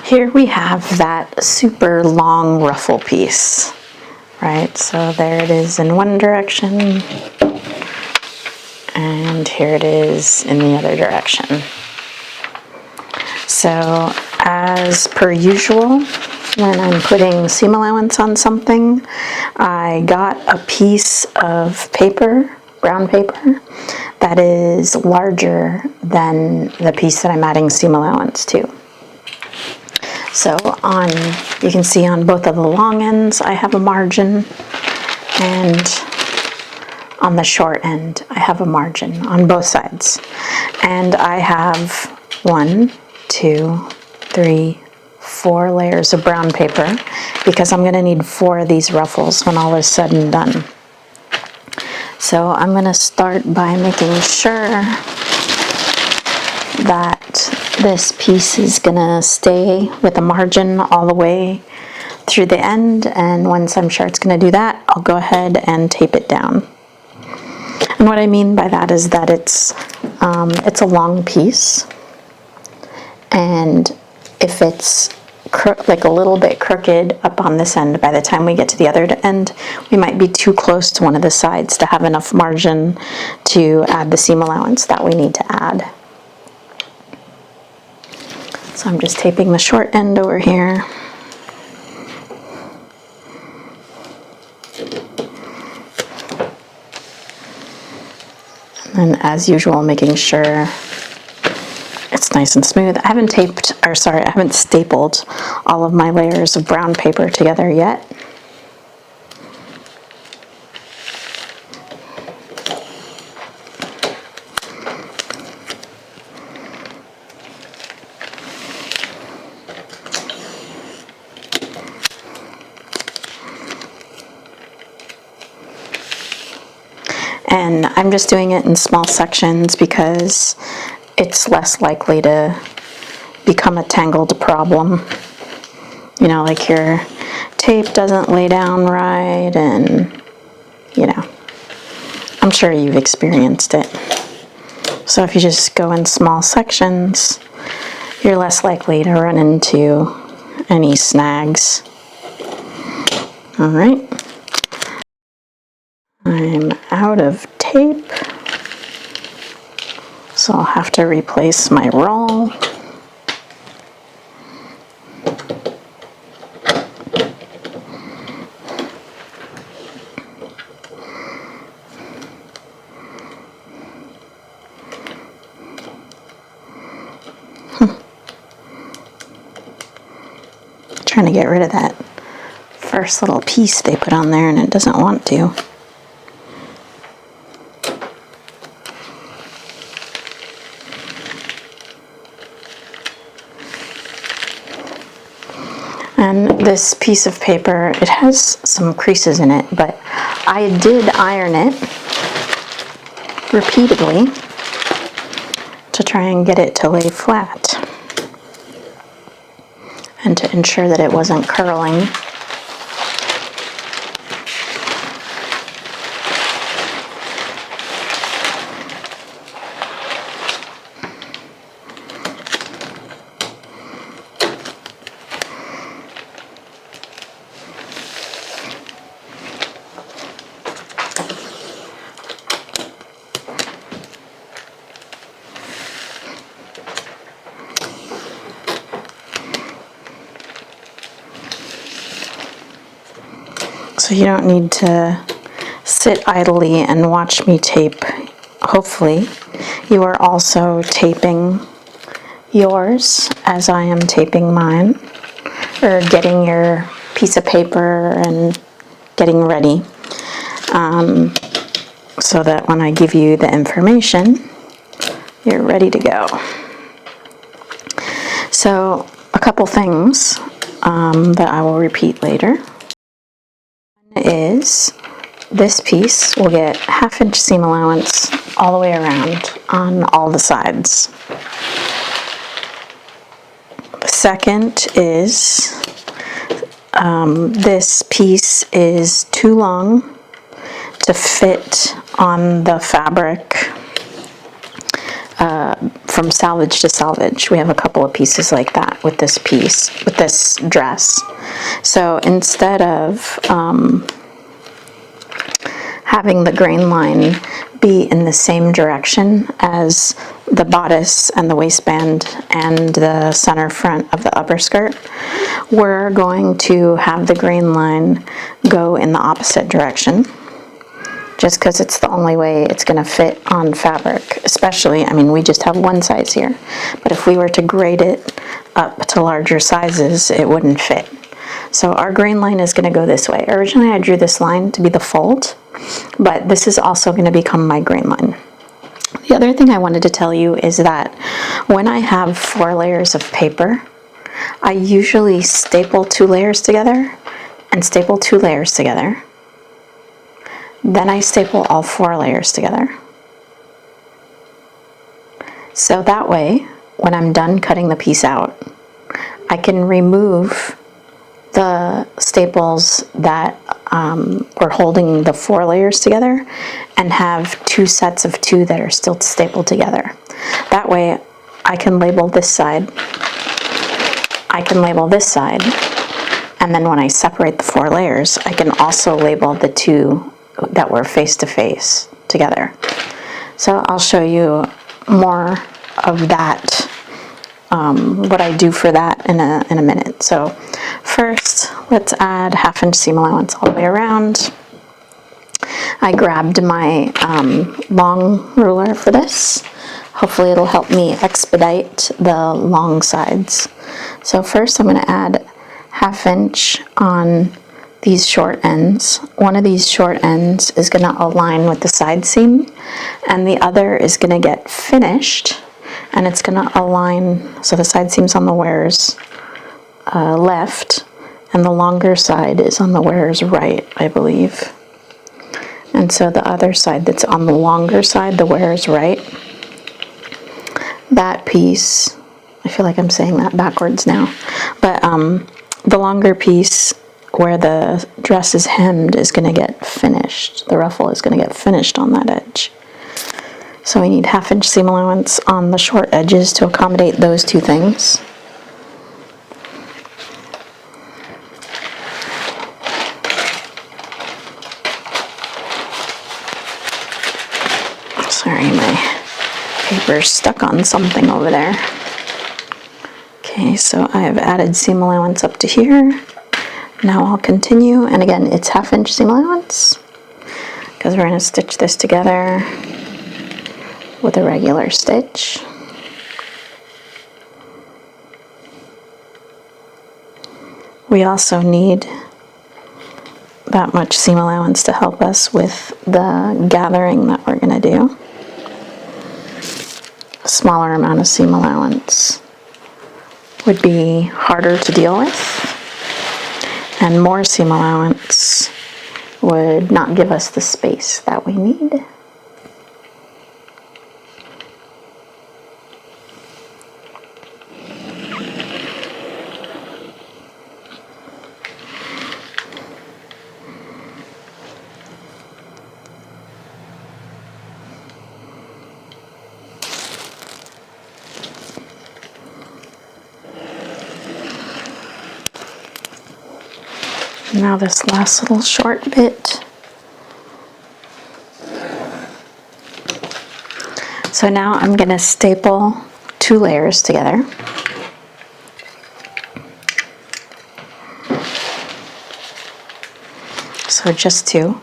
Here we have that super long ruffle piece, right? So there it is in one direction, and here it is in the other direction. So as per usual, when I'm putting seam allowance on something, I got a piece of paper, brown paper, that is larger than the piece that I'm adding seam allowance to. So you can see on both of the long ends I have a margin, and on the short end I have a margin on both sides. And I have 1, 2, 3, 4 layers of brown paper because I'm going to need 4 of these ruffles when all is said and done. So I'm going to start by making sure that this piece is going to stay with a margin all the way through the end, and once I'm sure it's going to do that, I'll go ahead and tape it down. And what I mean by that is that it's a long piece, and if it's like a little bit crooked up on this end, by the time we get to the other end, we might be too close to one of the sides to have enough margin to add the seam allowance that we need to add. So I'm just taping the short end over here. And then, as usual, making sure it's nice and smooth. I haven't stapled all of my layers of brown paper together yet. And I'm just doing it in small sections because it's less likely to become a tangled problem. You know, like your tape doesn't lay down right, and you know, I'm sure you've experienced it. So if you just go in small sections, you're less likely to run into any snags. All right. I'm out of tape, so I'll have to replace my roll. Trying to get rid of that first little piece they put on there, and it doesn't want to. And this piece of paper, it has some creases in it, but I did iron it repeatedly to try and get it to lay flat and to ensure that it wasn't curling. So you don't need to sit idly and watch me tape. Hopefully, you are also taping yours as I am taping mine, or getting your piece of paper and getting ready, so that when I give you the information, you're ready to go. So a couple things that I will repeat later is this piece will get 1/2 inch seam allowance all the way around on all the sides. The second is this piece is too long to fit on the fabric from salvage to salvage. We have a couple of pieces like that with this piece, with this dress. So instead of having the grain line be in the same direction as the bodice and the waistband and the center front of the upper skirt, we're going to have the grain line go in the opposite direction, just because it's the only way it's going to fit on fabric. Especially, I mean, we just have one size here, but if we were to grade it up to larger sizes, it wouldn't fit. So our grain line is going to go this way. Originally I drew this line to be the fold, but this is also going to become my grain line. The other thing I wanted to tell you is that when I have 4 layers of paper, I usually staple 2 layers together and staple 2 layers together. Then I staple all 4 layers together. So that way, when I'm done cutting the piece out, I can remove the staples that were holding the 4 layers together and have 2 sets of 2 that are still stapled together. That way I can label this side, I can label this side, and then when I separate the 4 layers, I can also label the 2 that were face to face together. So I'll show you more of that, what I do for that in a minute. So first, let's add 1/2 inch seam allowance all the way around. I grabbed my long ruler for this. Hopefully it'll help me expedite the long sides. So first I'm going to add 1/2 inch on these short ends. One of these short ends is going to align with the side seam, and the other is going to get finished, and it's going to align, so the side seam's on the wearer's left, and the longer side is on the wearer's right, I believe. And so the other side that's on the longer side, the wearer's right, that piece, I feel like I'm saying that backwards now, but the longer piece where the dress is hemmed is going to get finished. The ruffle is going to get finished on that edge. So we need 1/2 inch seam allowance on the short edges to accommodate those 2 things. Sorry, my paper's stuck on something over there. Okay, so I have added seam allowance up to here. Now I'll continue, and again, it's 1/2 inch seam allowance, because we're going to stitch this together with a regular stitch. We also need that much seam allowance to help us with the gathering that we're going to do. A smaller amount of seam allowance would be harder to deal with, and more seam allowance would not give us the space that we need. Now this last little short bit. So now I'm going to staple 2 layers together. So just 2.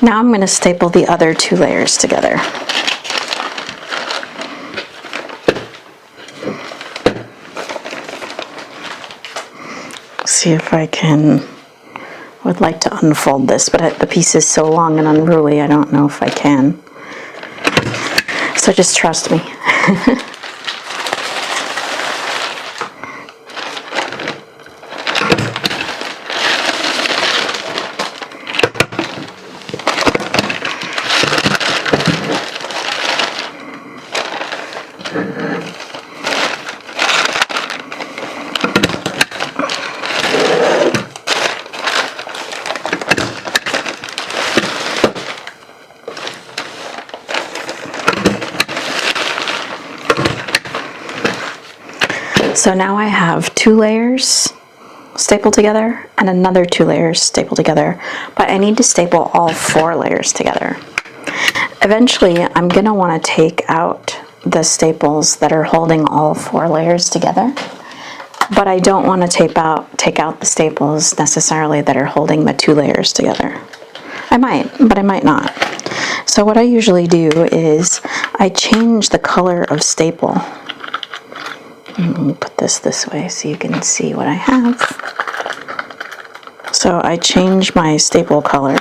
Now I'm going to staple the other 2 layers together. See if I would like to unfold this, but the piece is so long and unruly, I don't know if I can. So just trust me. So now I have 2 layers stapled together and another 2 layers stapled together, but I need to staple all 4 layers together. Eventually, I'm going to want to take out the staples that are holding all 4 layers together, but I don't want to take out the staples necessarily that are holding the 2 layers together. I might, but I might not. So what I usually do is I change the color of staple. Let me put this way so you can see what I have. So I change my staple color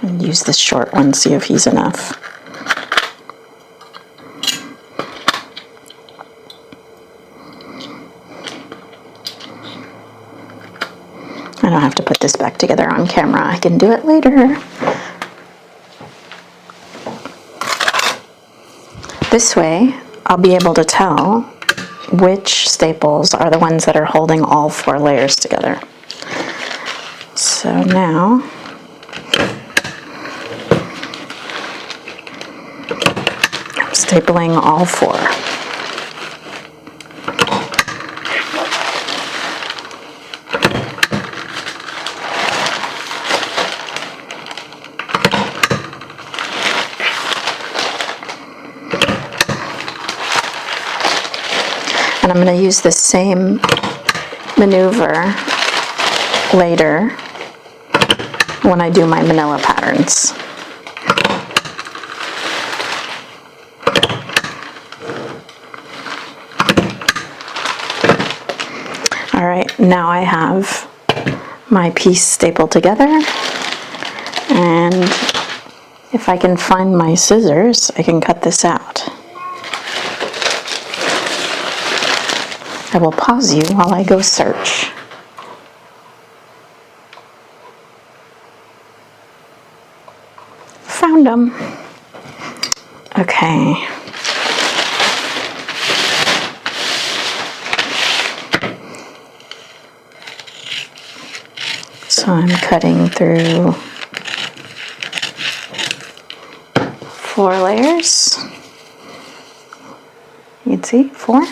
and use this short one, see if he's enough. I don't have to put this back together on camera, I can do it later. This way, I'll be able to tell which staples are the ones that are holding all 4 layers together. So now, I'm stapling all 4. And I'm going to use the same maneuver later when I do my manila patterns. All right, now I have my piece stapled together, and if I can find my scissors, I can cut this out. I will pause you while I go search. Found them. Okay. So I'm cutting through 4 layers. You'd see 4.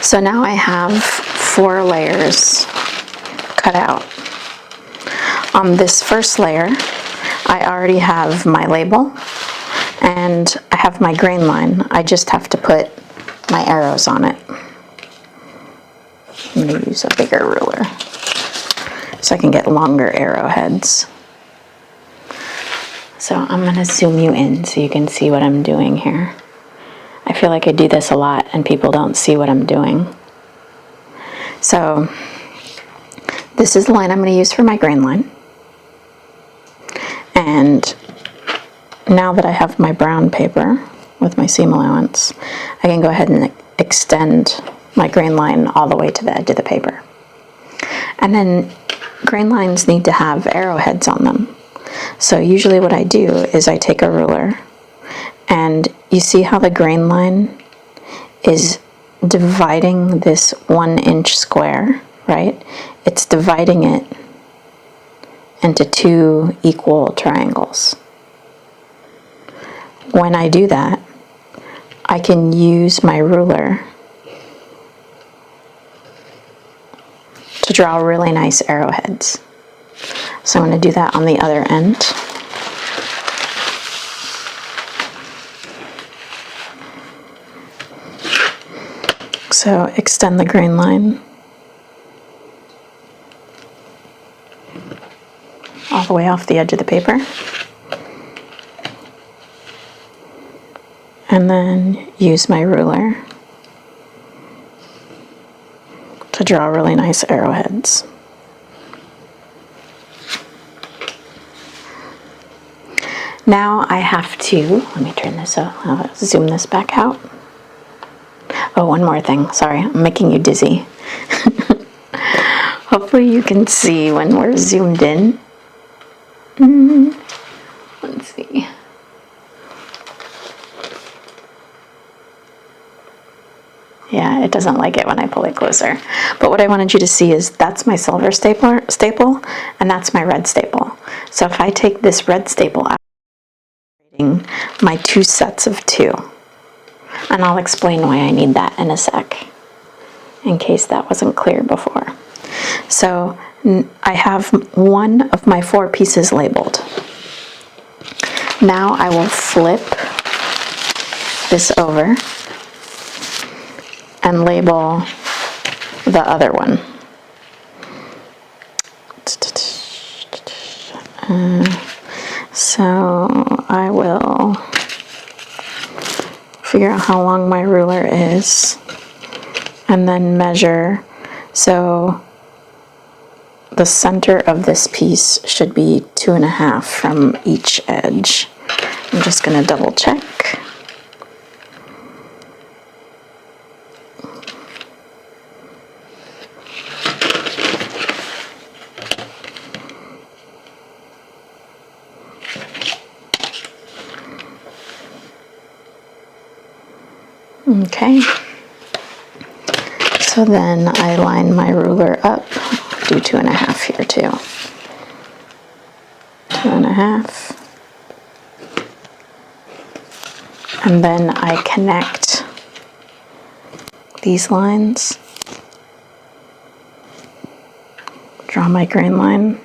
So now I have 4 layers cut out. On this first layer, I already have my label and I have my grain line. I just have to put my arrows on it. I'm going to use a bigger ruler so I can get longer arrowheads. So I'm going to zoom you in so you can see what I'm doing here. I feel like I do this a lot and people don't see what I'm doing. So this is the line I'm going to use for my grain line. And now that I have my brown paper with my seam allowance, I can go ahead and extend my grain line all the way to the edge of the paper. And then grain lines need to have arrowheads on them. So usually what I do is I take a ruler, and you see how the grain line is dividing this 1-inch square, right? It's dividing it into 2 equal triangles. When I do that, I can use my ruler to draw really nice arrowheads. So I'm going to do that on the other end. So extend the grain line all the way off the edge of the paper. And then use my ruler to draw really nice arrowheads. Now I have to, let me turn this up, I'll zoom this back out. Oh, one more thing, sorry, I'm making you dizzy. Hopefully you can see when we're zoomed in. Let's see. Yeah, it doesn't like it when I pull it closer. But what I wanted you to see is that's my silver staple, and that's my red staple. So if I take this red staple out, I'm creating my 2 sets of 2. And I'll explain why I need that in a sec, in case that wasn't clear before. So I have 1 of my 4 pieces labeled. Now I will flip this over and label the other one. So I will figure out how long my ruler is and then measure. So the center of this piece should be 2.5 from each edge. I'm just going to double check. Okay, so then I line my ruler up, do 2.5 here too. 2.5. And then I connect these lines, draw my grain line.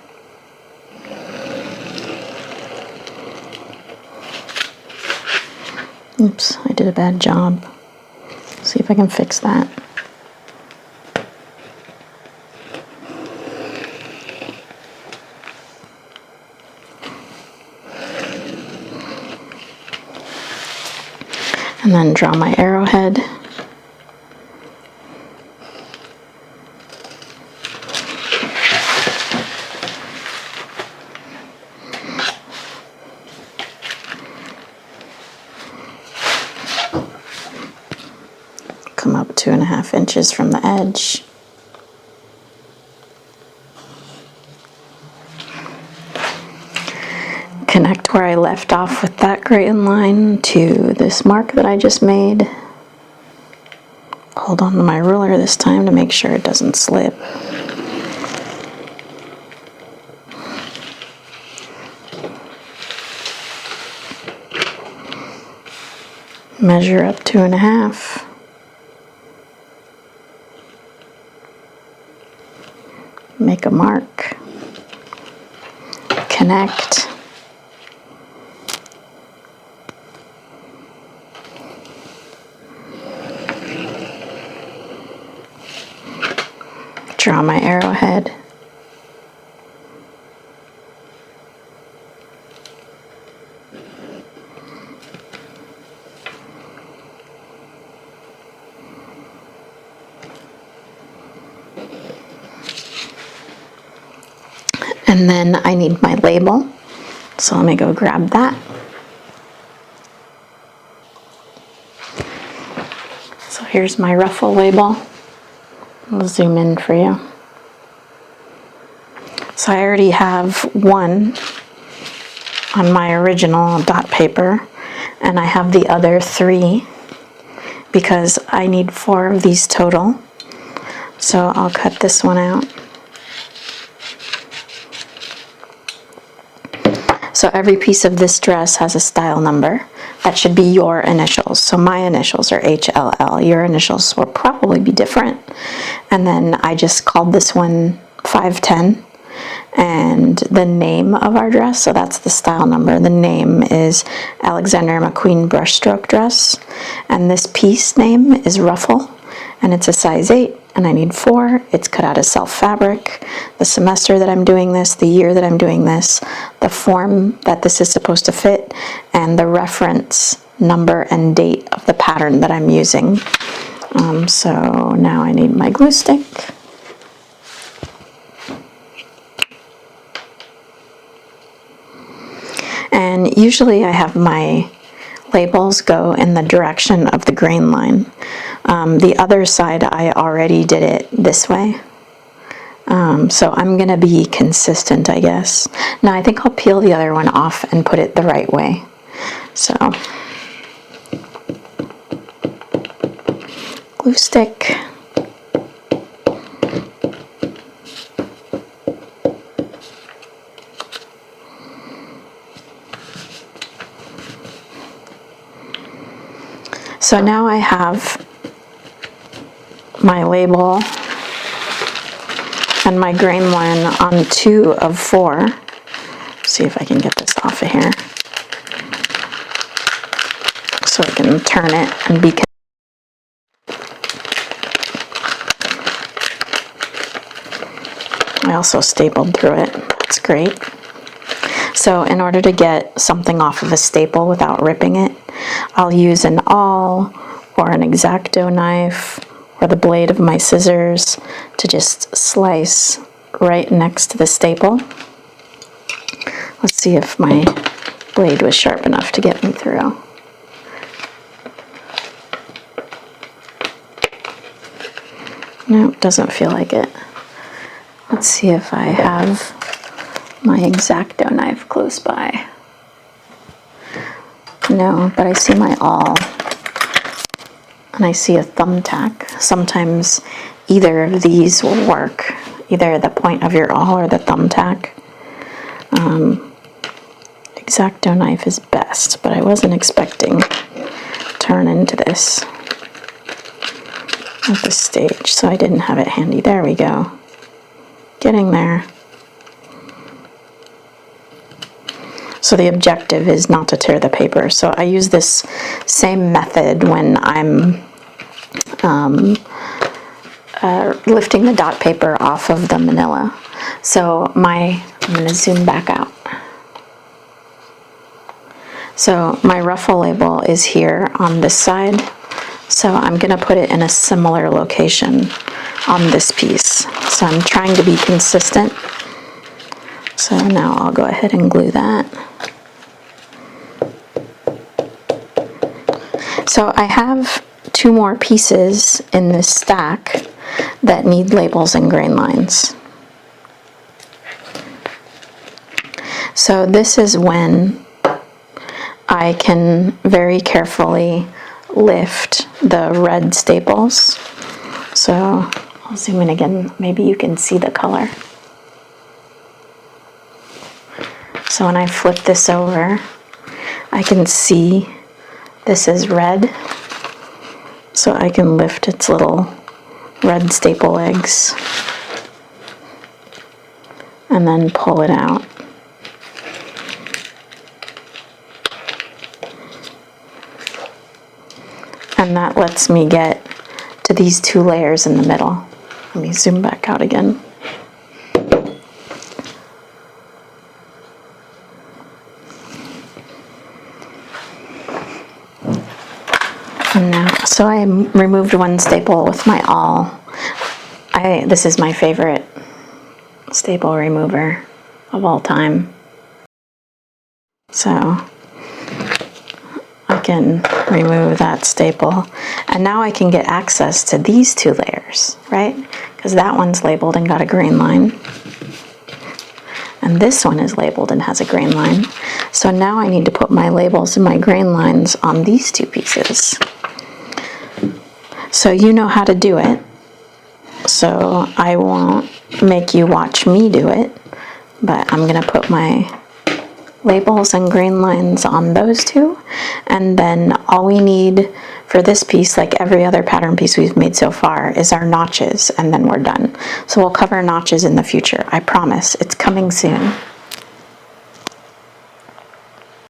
Oops, I did a bad job. See if I can fix that. And then draw my arrowhead. Come up 2.5 inches from the edge. Connect where I left off with that grain line to this mark that I just made. Hold on to my ruler this time to make sure it doesn't slip. Measure up 2.5. make a mark, connect, draw my arrowhead, and then I need my label, so let me go grab that. So here's my ruffle label. I'll zoom in for you. So I already have one on my original dot paper, and I have the other 3 because I need 4 of these total. So I'll cut this one out. So every piece of this dress has a style number. That should be your initials. So my initials are HLL. Your initials will probably be different. And then I just called this one 510. And the name of our dress, so that's the style number. The name is Alexander McQueen brushstroke dress. And this piece name is Ruffle. And it's a size 8. And I need 4. It's cut out of self fabric. The semester that I'm doing this, the year that I'm doing this, the form that this is supposed to fit, and the reference number and date of the pattern that I'm using. So now I need my glue stick. And usually I have my labels go in the direction of the grain line. The other side, I already did it this way. So I'm gonna be consistent, I guess. Now I think I'll peel the other one off and put it the right way. So, glue stick. So now I have my label and my grain line on 2 of 4. See if I can get this off of here so I can turn it and be. I also stapled through it. That's great. So in order to get something off of a staple without ripping it, I'll use an awl or an X-Acto knife or the blade of my scissors to just slice right next to the staple. Let's see if my blade was sharp enough to get me through. Nope, doesn't feel like it. Let's see if I have my X-Acto knife close by. No, but I see my awl. And I see a thumbtack. Sometimes either of these will work. Either the point of your awl or the thumbtack. X-Acto knife is best, but I wasn't expecting to turn into this at this stage, so I didn't have it handy. There we go. Getting there. So the objective is not to tear the paper. So I use this same method when I'm lifting the dot paper off of the manila. So I'm going to zoom back out. So my ruffle label is here on this side. So I'm going to put it in a similar location on this piece. So I'm trying to be consistent. So now I'll go ahead and glue that. So I have 2 more pieces in this stack that need labels and grain lines. So this is when I can very carefully lift the red staples. So I'll zoom in again, maybe you can see the color. So when I flip this over, I can see this is red. So I can lift its little red staple legs. and then pull it out. And that lets me get to these 2 layers in the middle. Let me zoom back out again. And now, so I removed 1 staple with my awl. This is my favorite staple remover of all time. So I can remove that staple. And now I can get access to these 2 layers, right? Because that one's labeled and got a green line. And this one is labeled and has a green line. So now I need to put my labels and my green lines on these 2 pieces. So you know how to do it. So I won't make you watch me do it, but I'm going to put my labels and green lines on those 2, and then all we need for this piece, like every other pattern piece we've made so far, is our notches, and then we're done. So we'll cover notches in the future, I promise. It's coming soon.